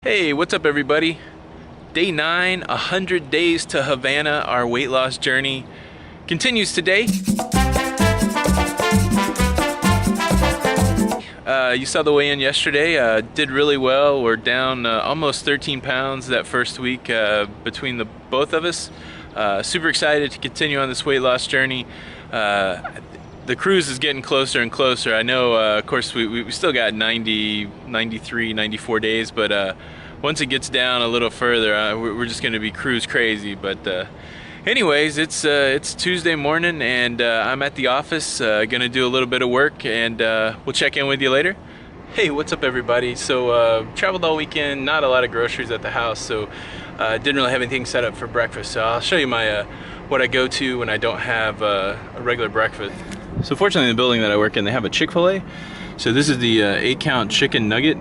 Hey, what's up everybody? Day 9, 100 days to Havana. Our weight loss journey continues today. You saw the weigh-in yesterday. Did really well. We're down almost 13 pounds that first week between the both of us. Super excited to continue on this weight loss journey. The cruise is getting closer and closer. I know, of course, we still got 90, 93, 94 days, but once it gets down a little further, we're just going to be cruise crazy. But anyways, it's Tuesday morning, and I'm at the office, going to do a little bit of work, and we'll check in with you later. Hey, what's up everybody? So traveled all weekend, not a lot of groceries at the house, so didn't really have anything set up for breakfast. So I'll show you my what I go to when I don't have a regular breakfast. So fortunately, in the building that I work in, they have a Chick-fil-A. So this is the 8-count chicken nugget,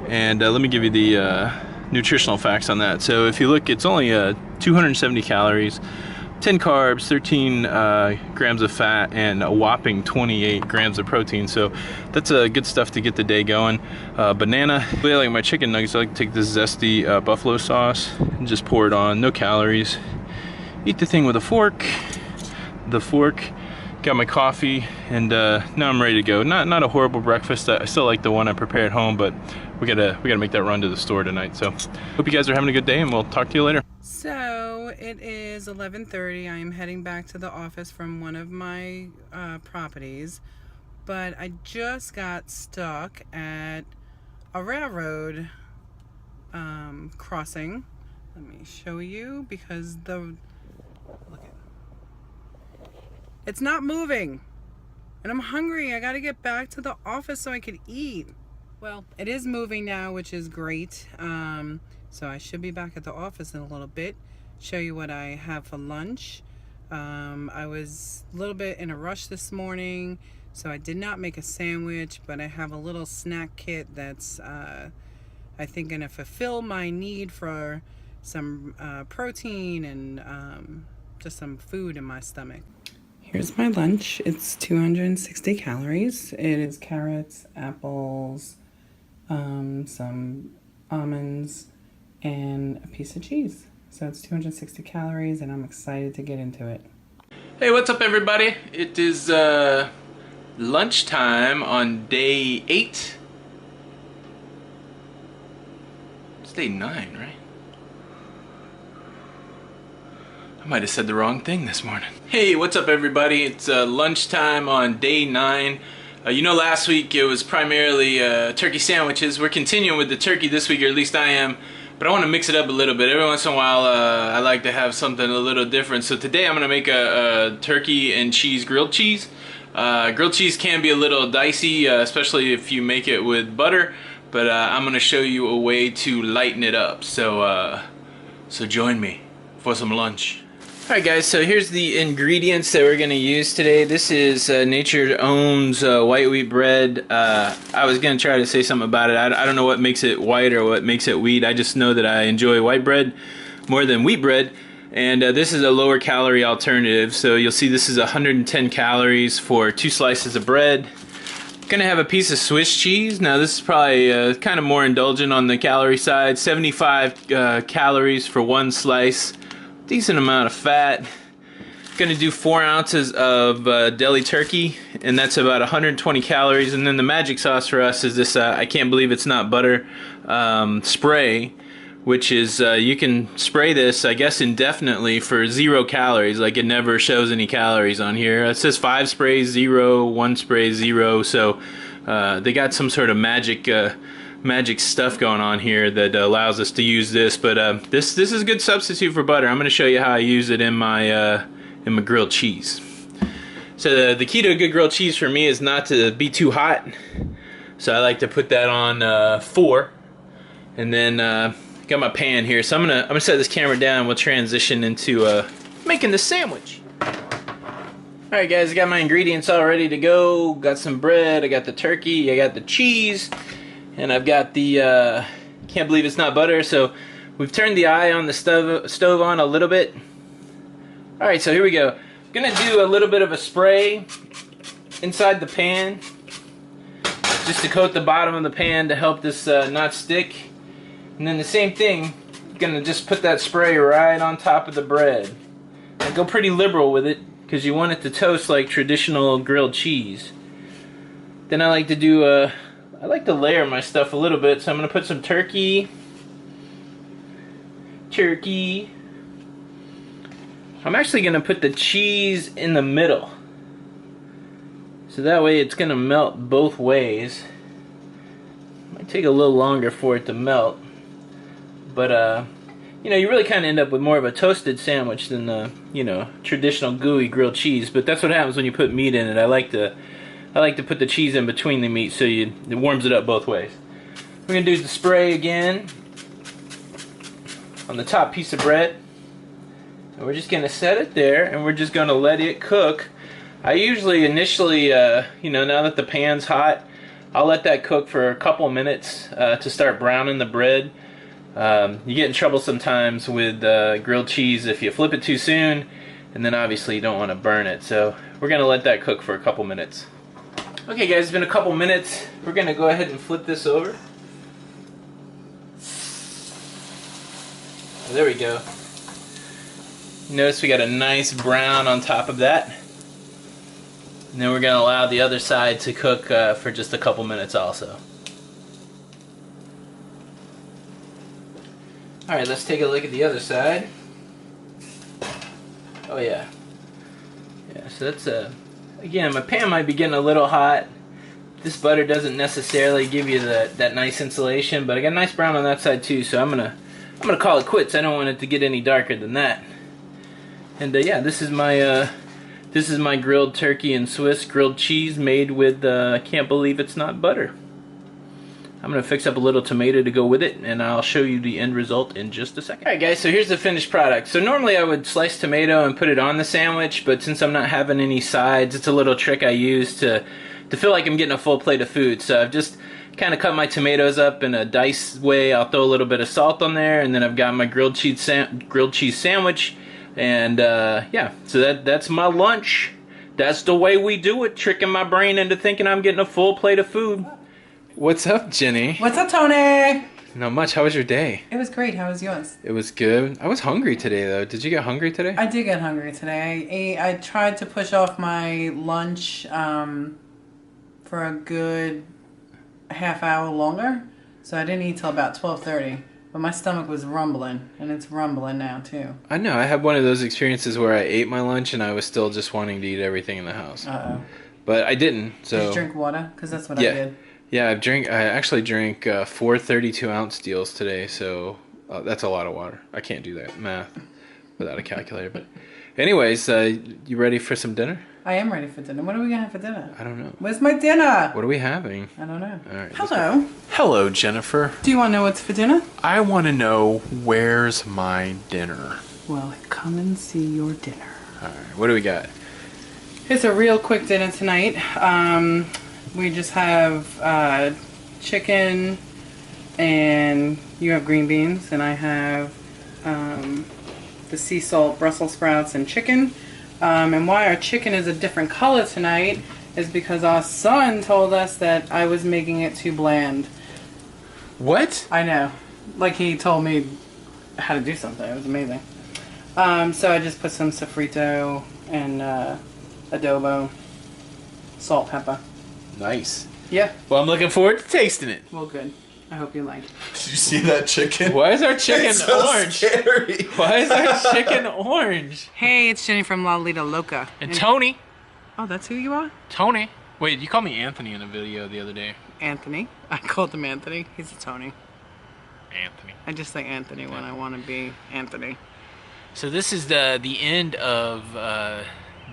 and let me give you the nutritional facts on that. So if you look, it's only 270 calories, 10 carbs, 13 grams of fat, and a whopping 28 grams of protein. So that's good stuff to get the day going. Banana. I like my chicken nuggets. I like to take this zesty buffalo sauce and just pour it on. No calories. Eat the thing with a fork. The fork. Got my coffee, and now I'm ready to go. Not a horrible breakfast. I still like the one I prepare at home, but we gotta make that run to the store tonight. So hope you guys are having a good day, and we'll talk to you later. So it is 11:30. I am heading back to the office from one of my properties, but I just got stuck at a railroad crossing. Let me show you, because it's not moving, and I'm hungry. I gotta get back to the office so I could eat. Well, it is moving now, which is great. So I should be back at the office in a little bit, show you what I have for lunch. I was a little bit in a rush this morning, so I did not make a sandwich, but I have a little snack kit that's, I think, gonna fulfill my need for some protein and just some food in my stomach. Here's my lunch. It's 260 calories. It is carrots, apples, some almonds, and a piece of cheese. So it's 260 calories, and I'm excited to get into it. Hey, what's up everybody? It is lunchtime on day 8. It's day 9, right? I might have said the wrong thing this morning. Hey, what's up everybody? It's lunchtime on day 9. You know, last week it was primarily turkey sandwiches. We're continuing with the turkey this week, or at least I am, but I want to mix it up a little bit. Every once in a while I like to have something a little different. So today I'm going to make a turkey and cheese grilled cheese. Grilled cheese can be a little dicey, especially if you make it with butter, but I'm going to show you a way to lighten it up. So join me for some lunch. Alright guys, so here's the ingredients that we're going to use today. This is Nature's Own's white wheat bread. I was going to try to say something about it. I don't know what makes it white or what makes it wheat. I just know that I enjoy white bread more than wheat bread. And this is a lower calorie alternative. So you'll see this is 110 calories for 2 slices of bread. Gonna have a piece of Swiss cheese. Now this is probably kind of more indulgent on the calorie side. 75 calories for 1 slice. Decent amount of fat. Gonna do 4 ounces of deli turkey, and that's about 120 calories. And then the magic sauce for us is this I can't believe it's not butter spray, which is you can spray this, I guess, indefinitely for 0 calories. Like, it never shows any calories on here. It says 5 sprays 0, 1 spray 0. So they got some sort of magic stuff going on here that allows us to use this. But this is a good substitute for butter. I'm going to show you how I use it in my grilled cheese. So the key to a good grilled cheese for me is not to be too hot. So I like to put that on 4, and then got my pan here. So I'm gonna set this camera down, and we'll transition into making the sandwich. All right, guys, I got my ingredients all ready to go. Got some bread. I got the turkey. I got the cheese. And I've got the, can't believe it's not butter, so we've turned the eye on the stove on a little bit. Alright, so here we go. I'm gonna do a little bit of a spray inside the pan, just to coat the bottom of the pan to help this not stick. And then the same thing, gonna just put that spray right on top of the bread. And go pretty liberal with it, because you want it to toast like traditional grilled cheese. Then I like to do I like to layer my stuff a little bit, so I'm gonna put some turkey. I'm actually gonna put the cheese in the middle, so that way it's gonna melt both ways. Might take a little longer for it to melt, but you know, you really kind of end up with more of a toasted sandwich than the, you know, traditional gooey grilled cheese. But that's what happens when you put meat in it. I like to put the cheese in between the meat so it warms it up both ways. We're gonna do the spray again on the top piece of bread, and we're just gonna set it there, and we're just gonna let it cook. I usually initially, you know, now that the pan's hot, I'll let that cook for a couple minutes to start browning the bread. You get in trouble sometimes with grilled cheese if you flip it too soon, and then obviously you don't want to burn it. So we're going to let that cook for a couple minutes. Okay guys, it's been a couple minutes. We're going to go ahead and flip this over. Oh, there we go. Notice we got a nice brown on top of that. And then we're going to allow the other side to cook for just a couple minutes also. Alright, let's take a look at the other side. Oh yeah. Yeah, so that's again, my pan might be getting a little hot. This butter doesn't necessarily give you that nice insulation, but I got a nice brown on that side too, so I'm gonna call it quits. I don't want it to get any darker than that. And yeah, this is my grilled turkey and Swiss grilled cheese made with I can't believe it's not butter. I'm going to fix up a little tomato to go with it, and I'll show you the end result in just a second. Alright guys, so here's the finished product. So normally I would slice tomato and put it on the sandwich, but since I'm not having any sides, it's a little trick I use to feel like I'm getting a full plate of food. So I've just kind of cut my tomatoes up in a dice way. I'll throw a little bit of salt on there, and then I've got my grilled cheese sandwich, and yeah, so that's my lunch. That's the way we do it, tricking my brain into thinking I'm getting a full plate of food. What's up, Jenny? What's up, Tony? Not much. How was your day? It was great. How was yours? It was good. I was hungry today, though. Did you get hungry today? I did get hungry today. I tried to push off my lunch for a good half hour longer, so I didn't eat till about 12:30. But my stomach was rumbling, and it's rumbling now, too. I know. I had one of those experiences where I ate my lunch, and I was still just wanting to eat everything in the house. Uh-oh. But I didn't, so... Did you drink water? Because that's what I did. Yeah, I actually drank 4 32-ounce deals today, so that's a lot of water. I can't do that math without a calculator. But anyways, you ready for some dinner? I am ready for dinner. What are we going to have for dinner? I don't know. Where's my dinner? What are we having? I don't know. All right. Hello. Hello, Jennifer. Do you want to know what's for dinner? I want to know where's my dinner. Well, come and see your dinner. All right. What do we got? It's a real quick dinner tonight. We just have chicken, and you have green beans, and I have the sea salt Brussels sprouts and chicken. And why our chicken is a different color tonight is because our son told us that I was making it too bland. What? I know. Like, he told me how to do something. It was amazing. So I just put some sofrito and adobo, salt, pepper. Nice. Yeah. Well, I'm looking forward to tasting it. Well, good. I hope you like. Did you see that chicken? Why is our chicken It's so orange? scary. Why is our chicken orange? Hey, it's Jenny from Lido, Loca. And Tony. Oh, that's who you are? Tony. Wait, you called me Anthony in a video the other day. Anthony. I called him Anthony. He's a Tony. Anthony. I just say Anthony when I want to be Anthony. So this is the end of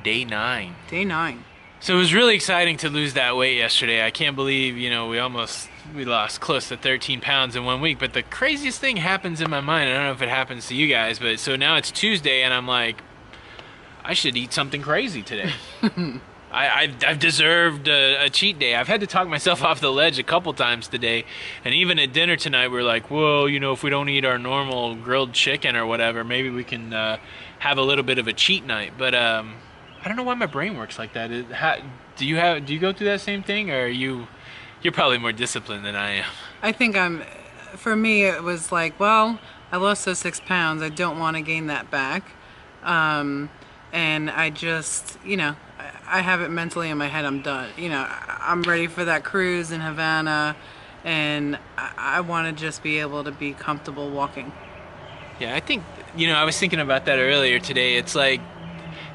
day 9. Day 9. So it was really exciting to lose that weight yesterday. I can't believe, you know, we lost close to 13 pounds in 1 week. But the craziest thing happens in my mind. I don't know if it happens to you guys, but so now it's Tuesday and I'm like, I should eat something crazy today. I've deserved a cheat day. I've had to talk myself off the ledge a couple times today. And even at dinner tonight, we're like, well, you know, if we don't eat our normal grilled chicken or whatever, maybe we can have a little bit of a cheat night. But I don't know why my brain works like that. Do you go through that same thing, or you're probably more disciplined than I am? I think I'm for me, it was like, well, I lost those 6 pounds. I don't want to gain that back. And I just, I have it mentally in my head. I'm done. I'm ready for that cruise in Havana, and I want to just be able to be comfortable walking. Yeah, I think, I was thinking about that earlier today. It's like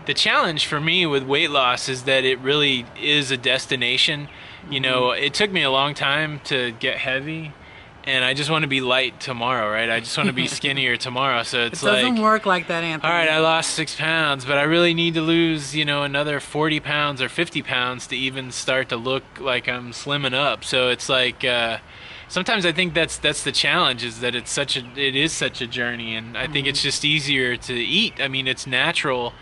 the challenge for me with weight loss is that it really is a destination. It took me a long time to get heavy, and I just want to be light tomorrow, right? I just want to be skinnier tomorrow. So it's like, it doesn't work like that, Anthony. All right, I lost 6 pounds, but I really need to lose, another 40 pounds or 50 pounds to even start to look like I'm slimming up. So it's like, sometimes I think that's the challenge, is that it is such a journey, and I think it's just easier to eat. I mean, it's natural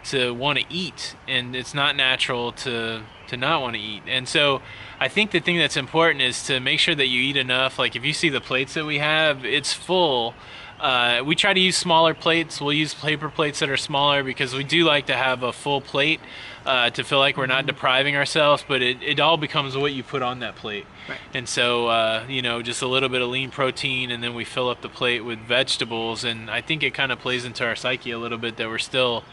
to want to eat, and it's not natural to not want to eat. And so I think the thing that's important is to make sure that you eat enough. Like if you see the plates that we have, it's full. We try to use smaller plates. We'll use paper plates that are smaller because we do like to have a full plate to feel like we're not depriving ourselves, but it all becomes what you put on that plate. Right. And so, just a little bit of lean protein, and then we fill up the plate with vegetables. And I think it kind of plays into our psyche a little bit that we're still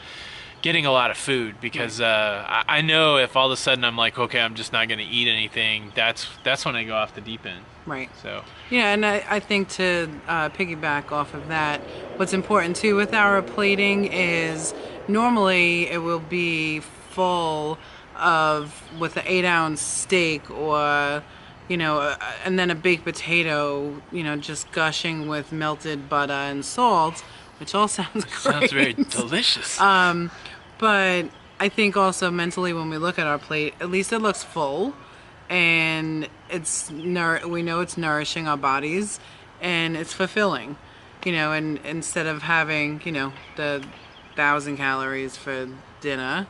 getting a lot of food, because I know if all of a sudden I'm like, okay, I'm just not going to eat anything, that's when I go off the deep end. Right. So yeah, and I think to piggyback off of that, what's important too with our plating is normally it will be full with an 8-ounce steak, or and then a baked potato, just gushing with melted butter and salt, which all sounds great. Sounds very delicious. But I think also mentally when we look at our plate, at least it looks full, and we know it's nourishing our bodies, and it's fulfilling, and instead of having, the 1,000 calories for dinner,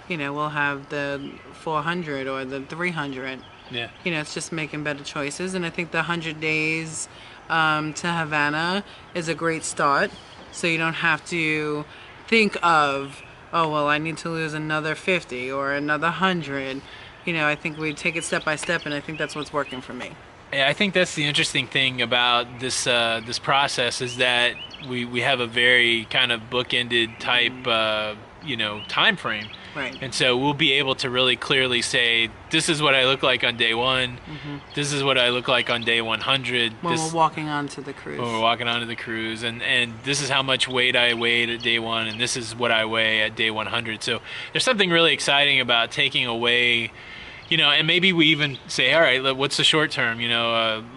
we'll have the 400 or the 300. Yeah. It's just making better choices. And I think the 100 days to Havana is a great start. So you don't have to think of, oh, well, I need to lose another 50 or another 100. I think we take it step by step, and I think that's what's working for me. Yeah, I think that's the interesting thing about this this process, is that we have a very kind of bookended type time frame. Right. And so we'll be able to really clearly say, this is what I look like on day 1. This is what I look like on day 100. When we're walking onto the cruise. When we're walking onto the cruise. And this is how much weight I weighed at day 1, and this is what I weigh at day 100. So there's something really exciting about taking away, and maybe we even say, all right, what's the short term?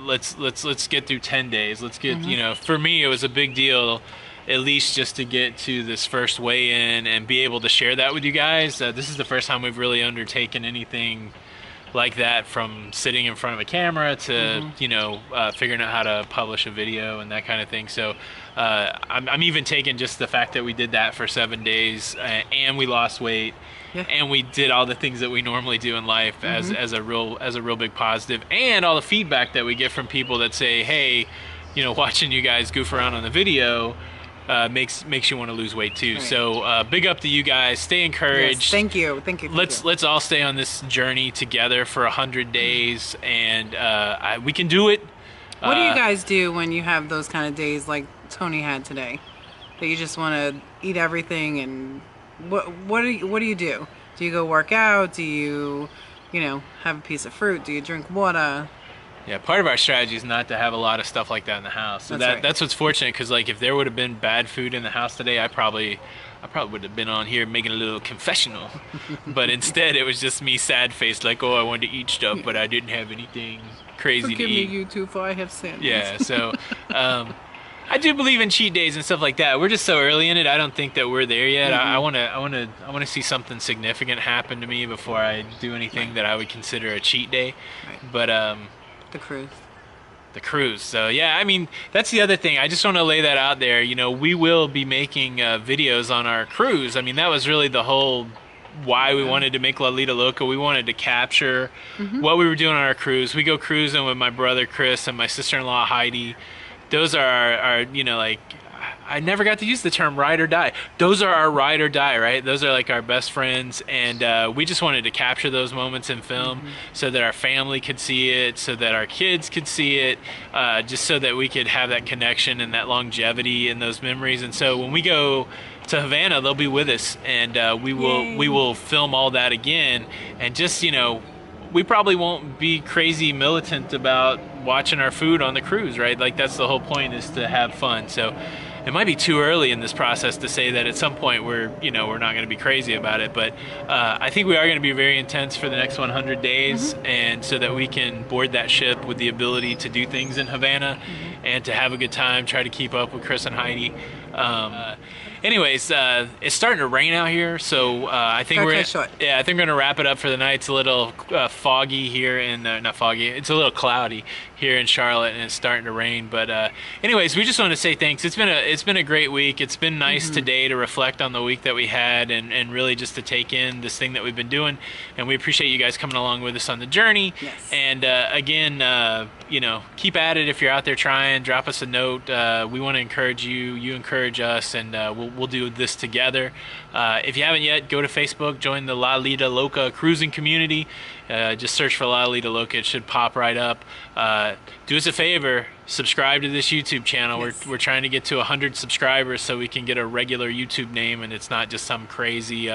Let's get through 10 days. Let's get, for me, it was a big deal, at least just to get to this first weigh-in and be able to share that with you guys. This is the first time we've really undertaken anything like that, from sitting in front of a camera to, figuring out how to publish a video and that kind of thing. So I'm even taking just the fact that we did that for 7 days, and we lost weight, and we did all the things that we normally do in life as a real big positive, and all the feedback that we get from people that say, hey, watching you guys goof around on the video makes you want to lose weight too. Right. So big up to you guys. Stay encouraged. Yes, thank you. Let's all stay on this journey together for 100 days, and we can do it. What do you guys do when you have those kind of days like Tony had today, that you just want to eat everything? And what do you do? Do you go work out? Do you have a piece of fruit? Do you drink water? Yeah, part of our strategy is not to have a lot of stuff like that in the house. So that's what's fortunate, because like if there would have been bad food in the house today, I probably would have been on here making a little confessional. But instead, it was just me sad-faced, like, oh, I wanted to eat stuff, but I didn't have anything crazy to eat. Forgive me, you two, for I have sinned. Yeah, so I do believe in cheat days and stuff like that. We're just so early in it. I don't think that we're there yet. I want to see something significant happen to me before I do anything that I would consider a cheat day. Right. But the cruise. So yeah, I mean, that's the other thing. I just want to lay that out there. We will be making videos on our cruise. I mean, that was really the whole why we wanted to make La Lido Loca. We wanted to capture what we were doing on our cruise. We go cruising with my brother Chris and my sister-in-law Heidi. Those are our like, I never got to use the term ride or die. Those are our ride or die, right? Those are like our best friends, and we just wanted to capture those moments in film so that our family could see it, so that our kids could see it, just so that we could have that connection and that longevity in those memories. And so when we go to Havana, they'll be with us, and we will film all that again. And just, you know, we probably won't be crazy militant about watching our food on the cruise, right? Like, that's the whole point, is to have fun. So it might be too early in this process to say that at some point we're not going to be crazy about it, but I think we are going to be very intense for the next 100 days, and so that we can board that ship with the ability to do things in Havana and to have a good time, try to keep up with Chris and Heidi. Anyways, it's starting to rain out here, so I think I think we're gonna wrap it up for the night. It's a little foggy here, and not foggy. It's a little cloudy here in Charlotte, and it's starting to rain. But anyways, we just want to say thanks. It's been a great week. It's been nice today to reflect on the week that we had, and really just to take in this thing that we've been doing. And we appreciate you guys coming along with us on the journey. Yes. And again, you know, keep at it if you're out there trying. Drop us a note. We want to encourage you. You encourage us, and we'll do this together. If you haven't yet, go to Facebook, join the Loca cruising community. Just search for Loca. It should pop right up. Do us a favor, subscribe to this YouTube channel. Yes. We're trying to get to 100 subscribers so we can get a regular YouTube name, and it's not just some crazy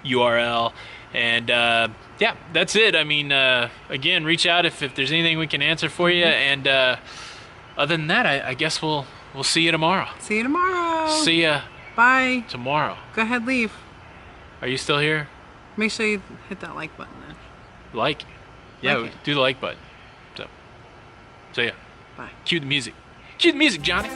URL. And yeah, that's it. I mean, again, reach out if there's anything we can answer for you. And other than that, I guess we'll see you tomorrow. See you tomorrow. See ya. Bye. Tomorrow. Go ahead, leave. Are you still here? Make sure you hit that like button then. Like? Yeah, Like it. do the like button. So yeah. Bye. Cue the music. Cue the music, Johnny.